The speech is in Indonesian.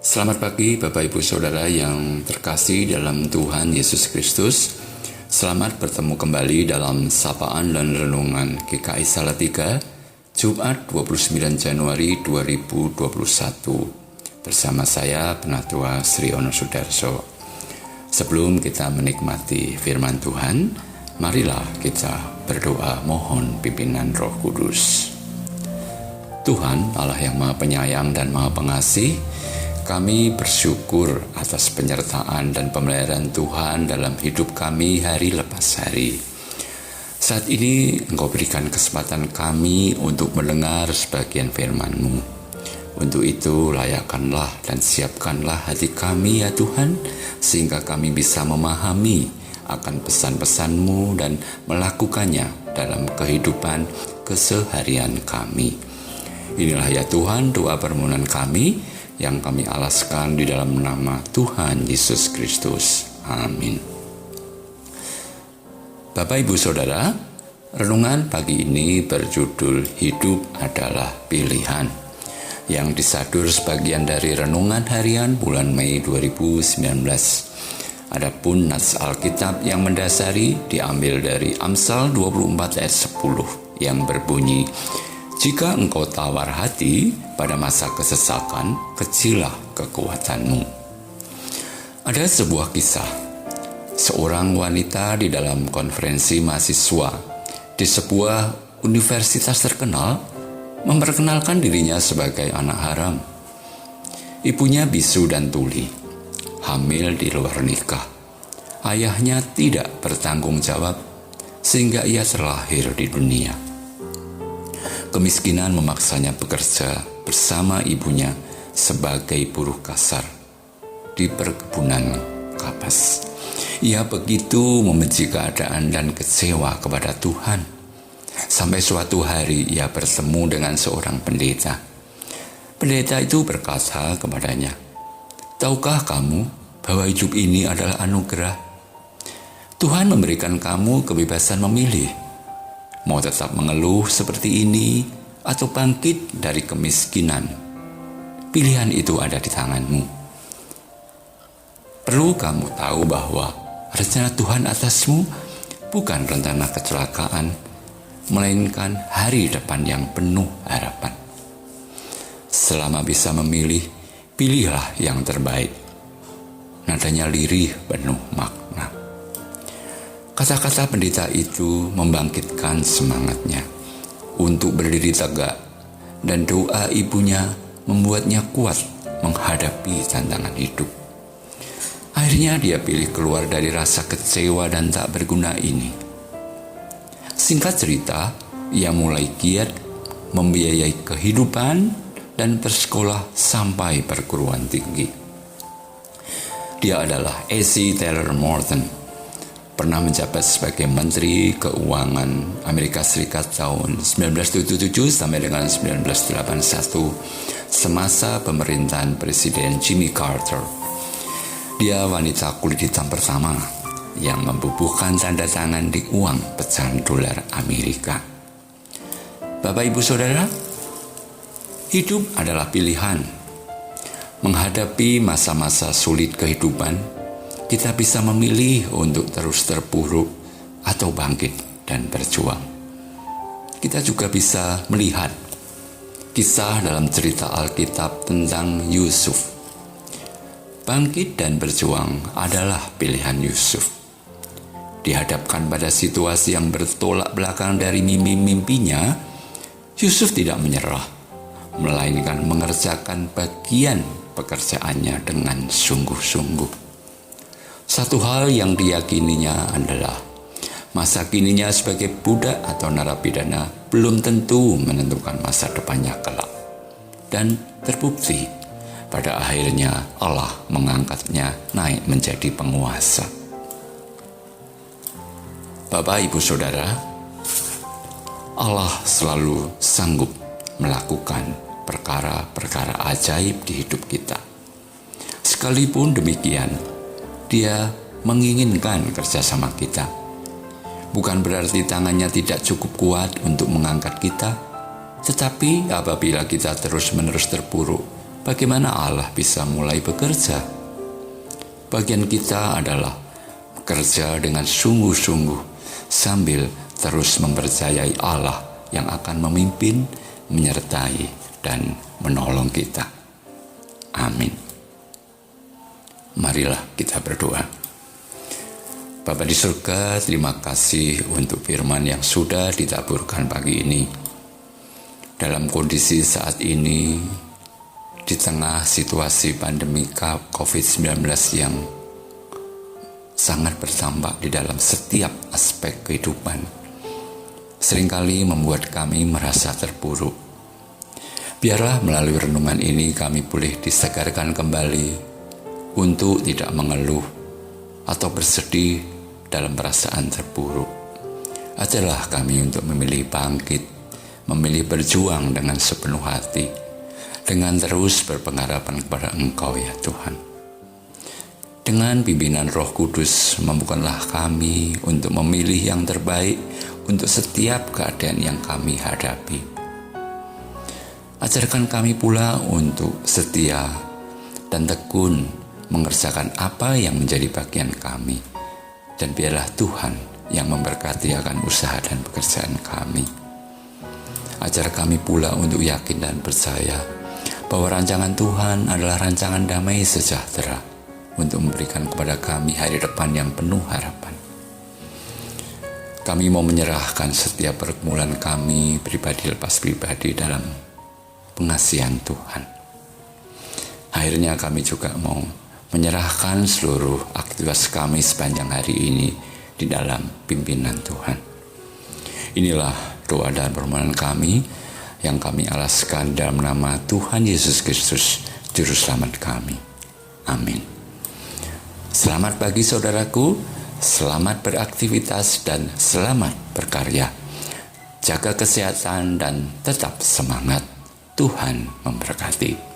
Selamat pagi Bapak Ibu Saudara yang terkasih dalam Tuhan Yesus Kristus. Selamat bertemu kembali dalam Sapaan dan Renungan GKI Salatiga, Jumat 29 Januari 2021. Bersama saya Penatua Sri Ono Sudarso. Sebelum kita menikmati firman Tuhan, marilah kita berdoa mohon pimpinan Roh Kudus. Tuhan Allah yang Maha Penyayang dan Maha Pengasih, kami bersyukur atas penyertaan dan pemeliharaan Tuhan dalam hidup kami hari lepas hari. Saat ini Engkau berikan kesempatan kami untuk mendengar sebagian firman-Mu. Untuk itu layakkanlah dan siapkanlah hati kami ya Tuhan, sehingga kami bisa memahami akan pesan-pesan-Mu dan melakukannya dalam kehidupan keseharian kami. Inilah ya Tuhan doa permohonan kami yang kami alaskan di dalam nama Tuhan Yesus Kristus. Amin. Bapak Ibu Saudara, renungan pagi ini berjudul Hidup adalah Pilihan, yang disadur sebagian dari renungan harian bulan Mei 2019. Adapun nats Alkitab yang mendasari diambil dari Amsal 24 ayat 10 yang berbunyi, "Jika engkau tawar hati pada masa kesesakan, kecillah kekuatanmu." Ada sebuah kisah. Seorang wanita di dalam konferensi mahasiswa di sebuah universitas terkenal memperkenalkan dirinya sebagai anak haram. Ibunya bisu dan tuli, hamil di luar nikah. Ayahnya tidak bertanggung jawab sehingga ia terlahir di dunia. Kemiskinan memaksanya bekerja bersama ibunya sebagai buruh kasar di perkebunan kapas. Ia begitu membenci keadaan dan kecewa kepada Tuhan. Sampai suatu hari ia bertemu dengan seorang pendeta. Pendeta itu berkata kepadanya, "Tahukah kamu bahwa hidup ini adalah anugerah? Tuhan memberikan kamu kebebasan memilih. Mau tetap mengeluh seperti ini atau bangkit dari kemiskinan. Pilihan itu ada di tanganmu." Perlu kamu tahu bahwa rencana Tuhan atasmu bukan rencana kecelakaan, melainkan hari depan yang penuh harapan. Selama bisa memilih, pilihlah yang terbaik. Nadanya lirih penuh makna. Kata-kata pendeta itu membangkitkan semangatnya untuk berdiri tegak, dan doa ibunya membuatnya kuat menghadapi tantangan hidup. Akhirnya dia pilih keluar dari rasa kecewa dan tak berguna ini. Singkat cerita, ia mulai giat membiayai kehidupan dan bersekolah sampai perguruan tinggi. Dia adalah A.C. Taylor Morton, pernah menjabat sebagai Menteri Keuangan Amerika Serikat tahun 1977 sampai dengan 1981 semasa pemerintahan Presiden Jimmy Carter. Dia wanita kulit hitam pertama yang membubuhkan tanda tangan di uang pecahan dolar Amerika. Bapak Ibu Saudara, hidup adalah pilihan. Menghadapi masa-masa sulit kehidupan, kita bisa memilih untuk terus terpuruk atau bangkit dan berjuang. Kita juga bisa melihat kisah dalam cerita Alkitab tentang Yusuf. Bangkit dan berjuang adalah pilihan Yusuf. Dihadapkan pada situasi yang bertolak belakang dari mimpi-mimpinya, Yusuf tidak menyerah, melainkan mengerjakan bagian pekerjaannya dengan sungguh-sungguh. Satu hal yang diyakininya adalah masa kininya sebagai budak atau narapidana belum tentu menentukan masa depannya kelak. Dan terbukti pada akhirnya Allah mengangkatnya naik menjadi penguasa. Bapak Ibu Saudara, Allah selalu sanggup melakukan perkara-perkara ajaib di hidup kita. Sekalipun demikian, Dia menginginkan kerjasama kita. Bukan berarti tangannya tidak cukup kuat untuk mengangkat kita, tetapi apabila kita terus-menerus terpuruk, bagaimana Allah bisa mulai bekerja? Bagian kita adalah bekerja dengan sungguh-sungguh sambil terus mempercayai Allah yang akan memimpin, menyertai, dan menolong kita. Amin. Marilah kita berdoa. Bapa di surga, terima kasih untuk firman yang sudah ditaburkan pagi ini. Dalam kondisi saat ini, di tengah situasi pandemi COVID-19 yang sangat bertambah di dalam setiap aspek kehidupan, seringkali membuat kami merasa terpuruk. Biarlah melalui renungan ini kami boleh disegarkan kembali untuk tidak mengeluh atau bersedih dalam perasaan terpuruk. Ajarlah kami untuk memilih bangkit, memilih berjuang dengan sepenuh hati, dengan terus berpengharapan kepada Engkau ya Tuhan. Dengan pimpinan Roh Kudus, mampukanlah kami untuk memilih yang terbaik untuk setiap keadaan yang kami hadapi. Ajarkan kami pula untuk setia dan tekun mengerjakan apa yang menjadi bagian kami. Dan biarlah Tuhan yang memberkati akan usaha dan pekerjaan kami. Ajar kami pula untuk yakin dan percaya bahwa rancangan Tuhan adalah rancangan damai sejahtera untuk memberikan kepada kami hari depan yang penuh harapan. Kami mau menyerahkan setiap pergumulan kami pribadi lepas pribadi dalam pengasihan Tuhan. Akhirnya kami juga mau menyerahkan seluruh aktivitas kami sepanjang hari ini di dalam pimpinan Tuhan. Inilah doa dan permohonan kami yang kami alaskan dalam nama Tuhan Yesus Kristus, Juru Selamat kami. Amin. Selamat pagi saudaraku, selamat beraktivitas dan selamat berkarya. Jaga kesehatan dan tetap semangat. Tuhan memberkati.